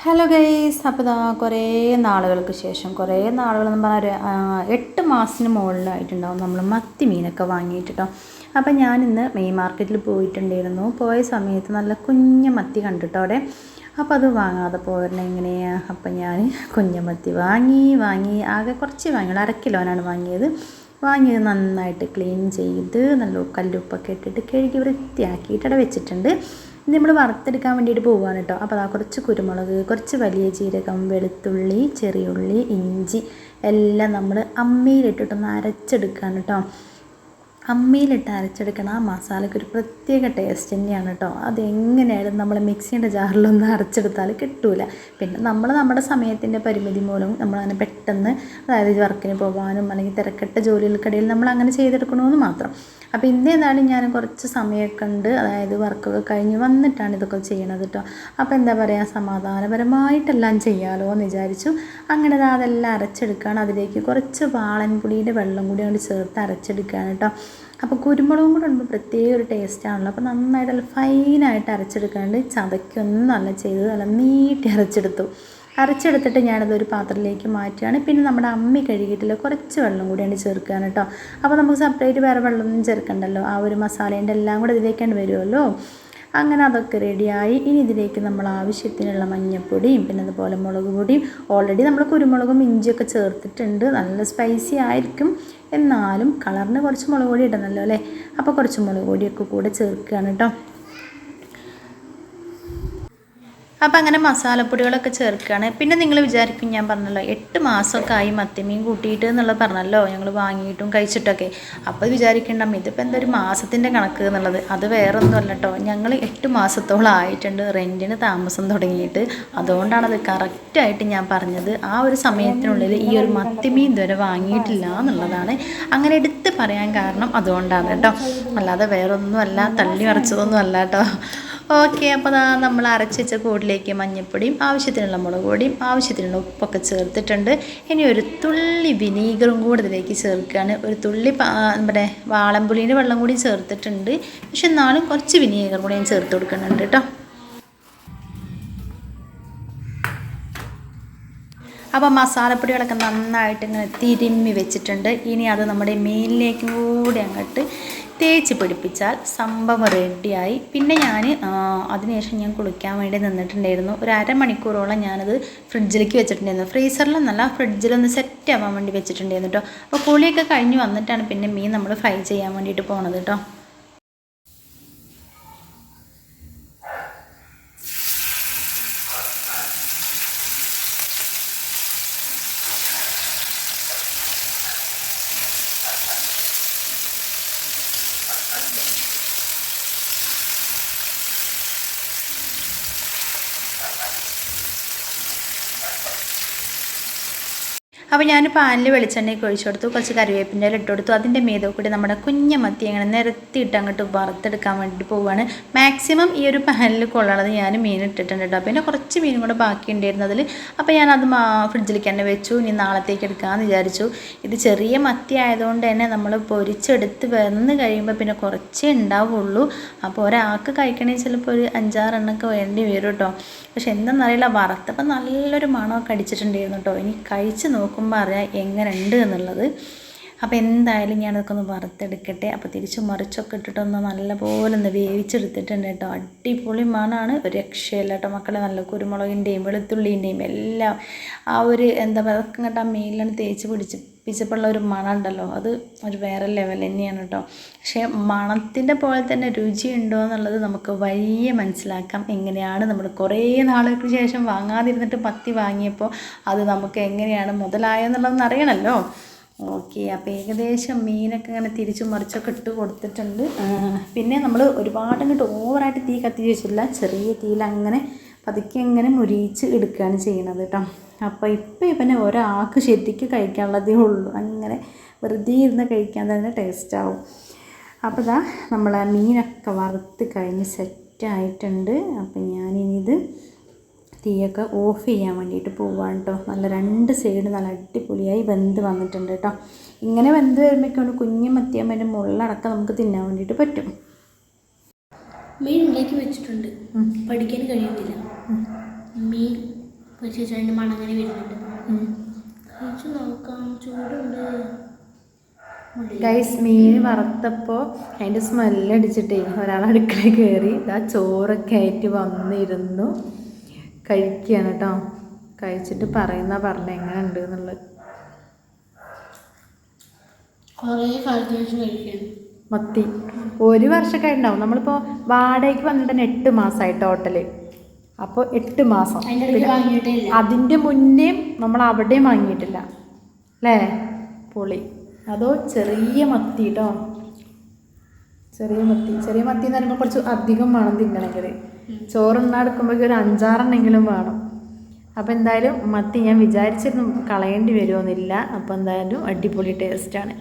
Hello guys, അപ്പോൾ ഇതാ കുറേ നാളുകൾക്ക് ശേഷം നാളുകളെന്ന് പറഞ്ഞാൽ 8 മാസത്തിന് മുകളിലായിട്ടുണ്ടാവും നമ്മൾ മത്തി മീനൊക്കെ വാങ്ങിയിട്ട് കേട്ടോ. അപ്പോൾ ഞാനിന്ന് മെയിൻ മാർക്കറ്റിൽ പോയിട്ടുണ്ടായിരുന്നു. പോയ സമയത്ത് നല്ല കുഞ്ഞ മത്തി കണ്ടിട്ടോ അവിടെ. അപ്പോൾ അത് വാങ്ങാതെ പോരണ എങ്ങനെയാണ്. അപ്പം ഞാൻ കുഞ്ഞമത്തി വാങ്ങി ആകെ കുറച്ച് വാങ്ങിയുള്ളൂ, 1/2 കിലോനാണ് വാങ്ങിയത് നന്നായിട്ട് ക്ലീൻ ചെയ്ത് നല്ല കല്ലുപ്പൊക്കെ ഇട്ടിട്ട് കഴുകി വൃത്തിയാക്കിയിട്ട് അവിടെ വെച്ചിട്ടുണ്ട്. നമ്മൾ വറുത്തെടുക്കാൻ വേണ്ടിയിട്ട് പോവുകയാണ് കേട്ടോ. അപ്പോൾ കുറച്ച് കുരുമുളക്, കുറച്ച് വലിയ ജീരകം, വെളുത്തുള്ളി, ചെറിയുള്ളി, ഇഞ്ചി എല്ലാം നമ്മൾ അമ്മിയിലിട്ടിട്ടൊന്ന് അരച്ചെടുക്കുകയാണ് കേട്ടോ. അമ്മിയിലിട്ട് അരച്ചെടുക്കണം. ആ മസാലയ്ക്ക് ഒരു പ്രത്യേക ടേസ്റ്റ് തന്നെയാണ് കേട്ടോ. അതെങ്ങനെയായാലും നമ്മൾ മിക്സിയുടെ ജാറിലൊന്നും അരച്ചെടുത്താൽ കിട്ടില്ല. പിന്നെ നമ്മുടെ സമയത്തിൻ്റെ പരിമിതി മൂലം നമ്മളങ്ങനെ പെട്ടെന്ന്, അതായത് വർക്കിന് പോകാനും അല്ലെങ്കിൽ തിരക്കിട്ട ജോലികൾക്കിടയിൽ നമ്മൾ അങ്ങനെ ചെയ്തെടുക്കണമെന്ന് മാത്രം. അപ്പോൾ ഇന്നേതായാലും ഞാൻ കുറച്ച് സമയമൊക്കെ ഉണ്ട്, അതായത് വർക്കൊക്കെ കഴിഞ്ഞ് വന്നിട്ടാണ് ഇതൊക്കെ ചെയ്യണത് കേട്ടോ. അപ്പോൾ എന്താ പറയുക, സമാധാനപരമായിട്ടെല്ലാം ചെയ്യാമല്ലോ എന്ന് വിചാരിച്ചു. അങ്ങനെ അതെല്ലാം അരച്ചെടുക്കുകയാണ്. അതിലേക്ക് കുറച്ച് വാളൻപുളിയുടെ വെള്ളം കൂടി അങ്ങോട്ട് ചേർത്ത് അരച്ചെടുക്കുകയാണ് കേട്ടോ. അപ്പോൾ കുരുമുളകും കൂടെ ഇടുമ്പോൾ പ്രത്യേക ഒരു ടേസ്റ്റാണല്ലോ. അപ്പോൾ നന്നായിട്ട് നല്ല ഫൈനായിട്ട് അരച്ചെടുക്കാണ്ട് ചതയ്ക്കൊന്നും നല്ല ചെയ്ത് നല്ല നീട്ടി അരച്ചെടുത്തിട്ട് ഞാനതൊരു പാത്രത്തിലേക്ക് മാറ്റുകയാണ്. പിന്നെ നമ്മുടെ അമ്മി കഴുകിയിട്ടില്ല കുറച്ച് വെള്ളം കൂടിയാണ് ചേർക്കുകയാണ് കേട്ടോ. അപ്പോൾ നമുക്ക് സെപ്പറേറ്റ് വേറെ വെള്ളമൊന്നും ചേർക്കണ്ടല്ലോ, ആ ഒരു മസാലേൻ്റെ എല്ലാം കൂടെ ഇതിലേക്കാണ് വരുമല്ലോ. അങ്ങനെ അതൊക്കെ റെഡിയായി. ഇനി ഇതിലേക്ക് നമ്മൾ ആവശ്യത്തിനുള്ള മഞ്ഞൾപ്പൊടിയും പിന്നെ അതുപോലെ മുളക് പൊടിയും, ഓൾറെഡി നമ്മൾ കുരുമുളകും ഇഞ്ചിയൊക്കെ ചേർത്തിട്ടുണ്ട്. നല്ല സ്പൈസി ആയിരിക്കും, എന്നാലും കളറിന് കുറച്ച് മുളക് പൊടി ഇടണമല്ലോ അല്ലേ. അപ്പോൾ കുറച്ച് മുളക് പൊടിയൊക്കെ കൂടെ ചേർക്കുകയാണ് കേട്ടോ. അപ്പോൾ അങ്ങനെ മസാലപ്പൊടികളൊക്കെ ചേർക്കുകയാണ്. പിന്നെ നിങ്ങൾ വിചാരിക്കും, ഞാൻ പറഞ്ഞല്ലോ 8 മാസമൊക്കെ ആയി മത്തിമീൻ കൂട്ടിയിട്ട് എന്നുള്ളത് പറഞ്ഞല്ലോ, ഞങ്ങൾ വാങ്ങിയിട്ടും കഴിച്ചിട്ടൊക്കെ. അപ്പോൾ വിചാരിക്കണ്ട ഇതിപ്പോൾ എന്തൊരു മാസത്തിൻ്റെ കണക്ക് എന്നുള്ളത്. അത് വേറെ ഒന്നുമല്ല കേട്ടോ, ഞങ്ങൾ 8 മാസത്തോളം ആയിട്ടുണ്ട് റെൻറ്റിന് താമസം തുടങ്ങിയിട്ട്. അതുകൊണ്ടാണത് കറക്റ്റായിട്ട് ഞാൻ പറഞ്ഞത്. ആ ഒരു സമയത്തിനുള്ളിൽ ഈ ഒരു മത്തിമീൻ ഇതുവരെ വാങ്ങിയിട്ടില്ല എന്നുള്ളതാണ്. അങ്ങനെ എടുത്ത് പറയാൻ കാരണം അതുകൊണ്ടാണ് കേട്ടോ, അല്ലാതെ വേറൊന്നുമല്ല, തള്ളി മറിച്ചതൊന്നും അല്ല കേട്ടോ. ഓക്കെ, അപ്പോൾ നമ്മൾ അരച്ച് വെച്ച കൂടിലേക്ക് മഞ്ഞൾപ്പൊടിയും ആവശ്യത്തിനുള്ള മുളക് പൊടിയും ആവശ്യത്തിനുള്ള ഉപ്പൊക്കെ ചേർത്തിട്ടുണ്ട്. ഇനി ഒരു തുള്ളി വിനീഗറും കൂടെ ഇതിലേക്ക് ചേർക്കുകയാണ്. ഒരു തുള്ളി നമ്മുടെ വാളൻപുളീൻ്റെ വെള്ളം കൂടി ചേർത്തിട്ടുണ്ട്, പക്ഷെ എന്നാലും കുറച്ച് വിനീഗർ കൂടി ഞാൻ ചേർത്ത് കൊടുക്കുന്നുണ്ട് കേട്ടോ. അപ്പോൾ മസാലപ്പൊടികളൊക്കെ നന്നായിട്ട് ഇങ്ങനെ തിരുമ്മി വെച്ചിട്ടുണ്ട്. ഇനി അത് നമ്മുടെ മീനിലേക്കും കൂടി അങ്ങോട്ട് തേച്ച് പിടിപ്പിച്ചാൽ സംഭവം റെഡിയായി. പിന്നെ അതിനുശേഷം ഞാൻ കുളിക്കാൻ വേണ്ടി നിന്നിട്ടുണ്ടായിരുന്നു. ഒരു അരമണിക്കൂറോളം ഞാനത് ഫ്രിഡ്ജിലേക്ക് വെച്ചിട്ടുണ്ടായിരുന്നു. ഫ്രീസറിലൊന്നല്ല, ഫ്രിഡ്ജിലൊന്ന് സെറ്റ് ആവാൻ വേണ്ടി വെച്ചിട്ടുണ്ടായിരുന്നു കേട്ടോ. അപ്പോൾ കുളിയൊക്കെ കഴിഞ്ഞ് വന്നിട്ടാണ് പിന്നെ മീൻ നമ്മൾ ഫ്രൈ ചെയ്യാൻ വേണ്ടിയിട്ട് പോണത് കേട്ടോ. അപ്പോൾ ഞാൻ പാനിൽ വെളിച്ചെണ്ണയൊക്കെ ഒഴിച്ചു കൊടുത്തു, കുറച്ച് കറിവേപ്പിൻ്റെ ഇല ഇട്ട് കൊടുത്തു. അതിൻ്റെ മീതെ കൂടി നമ്മുടെ കുഞ്ഞമത്തി അങ്ങനെ നിരത്തിയിട്ട് അങ്ങോട്ട് വറുത്തെടുക്കാൻ വേണ്ടിയിട്ട് പോവുകയാണ്. മാക്സിമം ഈ ഒരു പാനിൽ കൊള്ളണത് ഞാൻ മീൻ ഇട്ടിട്ടുണ്ട് കേട്ടോ. പിന്നെ കുറച്ച് മീനും കൂടെ ബാക്കി ഉണ്ടായിരുന്നു അതിൽ. അപ്പോൾ ഞാനത് ഫ്രിഡ്ജിലേക്ക് തന്നെ വെച്ചു. ഇനി നാളത്തേക്ക് എടുക്കാമെന്ന് വിചാരിച്ചു. ഇത് ചെറിയ മത്തി ആയതുകൊണ്ട് തന്നെ നമ്മൾ പൊരിച്ചെടുത്ത് വന്ന് കഴിയുമ്പോൾ പിന്നെ കുറച്ചേ ഉണ്ടാവുള്ളൂ. അപ്പോൾ ഒരാൾക്ക് കഴിക്കണമെങ്കിൽ ചിലപ്പോൾ ഒരു 5-6 എണ്ണമൊക്കെ വേണ്ടി വരും കേട്ടോ. പക്ഷെ എന്താണെന്നറിയില്ല, വറുത്തപ്പോൾ നല്ലൊരു മണമൊക്കെ അടിച്ചിട്ടുണ്ടായിരുന്നു കേട്ടോ. ഇനി കഴിച്ച് നോക്കുമ്പോൾ അറിയാം എങ്ങനെ ഉണ്ട് എന്നുള്ളത്. അപ്പോൾ എന്തായാലും ഞാനതൊക്കെ ഒന്ന് വറുത്തെടുക്കട്ടെ. അപ്പോൾ തിരിച്ച് മറിച്ചൊക്കെ ഇട്ടിട്ടൊന്ന് നല്ലപോലെ ഒന്ന് വേവിച്ചെടുത്തിട്ടുണ്ട് കേട്ടോ. അടിപൊളി മണമാണ്, ഒരു രക്ഷയില്ല കേട്ടോ മക്കളെ. നല്ല കുരുമുളകിൻ്റെയും വെളുത്തുള്ളിൻ്റെയും എല്ലാം ആ ഒരു എന്താ പറയുക, അതൊക്കെ ഇങ്ങോട്ട് ആ മീനിലാണ് തേച്ച് പിടിച്ചപ്പോഴുള്ള ഒരു മണം ഉണ്ടല്ലോ, അത് ഒരു വേറെ ലെവൽ തന്നെയാണ് കേട്ടോ. പക്ഷേ മണത്തിൻ്റെ പോലെ തന്നെ രുചി ഉണ്ടോ എന്നുള്ളത് നമുക്ക് വഴിയെ മനസ്സിലാക്കാം. എങ്ങനെയാണ് നമ്മൾ കുറേ നാളുകൾക്ക് ശേഷം വാങ്ങാതിരുന്നിട്ട് മത്തി വാങ്ങിയപ്പോൾ അത് നമുക്ക് എങ്ങനെയാണ് മുതലായെന്നുള്ളതെന്ന് അറിയണമല്ലോ. ഓക്കെ, അപ്പോൾ ഏകദേശം മീനൊക്കെ ഇങ്ങനെ തിരിച്ചു മറിച്ചൊക്കെ ഇട്ട് കൊടുത്തിട്ടുണ്ട്. പിന്നെ നമ്മൾ ഒരുപാട് അങ്ങോട്ട് ഓവറായിട്ട് തീ കത്തിച്ച് വെച്ചിട്ടില്ല, ചെറിയ തീയിൽ അങ്ങനെ പതുക്കെ ഇങ്ങനെ മുരിച്ച് എടുക്കുകയാണ് ചെയ്യണത് കേട്ടോ. അപ്പോൾ ഇപ്പം ഒരാൾക്ക് ശരിക്ക് കഴിക്കാനുള്ളതേ ഉള്ളൂ, അങ്ങനെ വെറുതെ ഇരുന്ന് കഴിക്കാൻ തന്നെ ടേസ്റ്റാവും. അപ്പോൾ നമ്മൾ മീനൊക്കെ വറുത്ത് കഴിഞ്ഞ് സെറ്റായിട്ടുണ്ട്. അപ്പം ഞാനിത് തീയൊക്കെ ഓഫ് ചെയ്യാൻ വേണ്ടിയിട്ട് പോവാണ് കേട്ടോ. നല്ല 2 സൈഡ് നല്ല അടിപൊളിയായി വെന്ത് വന്നിട്ടുണ്ട് കേട്ടോ. ഇങ്ങനെ വെന്ത് വരുമ്പോഴേക്കാണ് കുഞ്ഞു മത്തിയാകുമ്പോൾ അതിൻ്റെ മുള്ളടക്കം നമുക്ക് തിന്നാൻ വേണ്ടിയിട്ട് പറ്റും. മീൻ ഉണ്ടാക്കി വെച്ചിട്ടുണ്ട്, പഠിക്കാൻ കഴിയുന്നില്ല. മീൻ ചേച്ചി അതിൻ്റെ മണങ്ങനെ വരുന്നുണ്ട്. കഴിച്ചു നോക്കാം. ചൂടുണ്ട്. ഗൈസ്, മീൻ വറുത്തപ്പോൾ അതിൻ്റെ സ്മെല്ലടിച്ചിട്ടേ ഒരാൾ അടുക്കളയിൽ കയറി ഇതാ ചോറൊക്കെ ആയിട്ട് വന്നിരുന്നു കഴിക്കുകയാണ് കേട്ടോ. കഴിച്ചിട്ട് പറഞ്ഞ എങ്ങനെ ഉണ്ട് എന്നുള്ളത്. മത്തി 1 വർഷമൊക്കെ ഉണ്ടാവും. നമ്മളിപ്പോൾ വാടകയ്ക്ക് വന്നിട്ട് തന്നെ 8 മാസമായി ടോട്ടല്. അപ്പോൾ 8 മാസം. അതിൻ്റെ മുന്നേ നമ്മൾ അവിടെയും വാങ്ങിയിട്ടില്ല അല്ലേ? പൊളി. അതോ ചെറിയ മത്തി കേട്ടോ. ചെറിയ മത്തി എന്ന് പറയുമ്പോൾ കുറച്ച് അധികം വേണം തിന്നണമെങ്കിൽ. ചോറുണ്ടാടുക്കുമ്പോഴേക്കും ഒരു 5-6 എണ്ണെങ്കിലും വേണം. അപ്പോൾ എന്തായാലും മത്തി ഞാൻ വിചാരിച്ചിരുന്നു കളയേണ്ടി വരുമോയെന്നില്ല. അപ്പോൾ എന്തായാലും അടിപൊളി ടേസ്റ്റാണ്.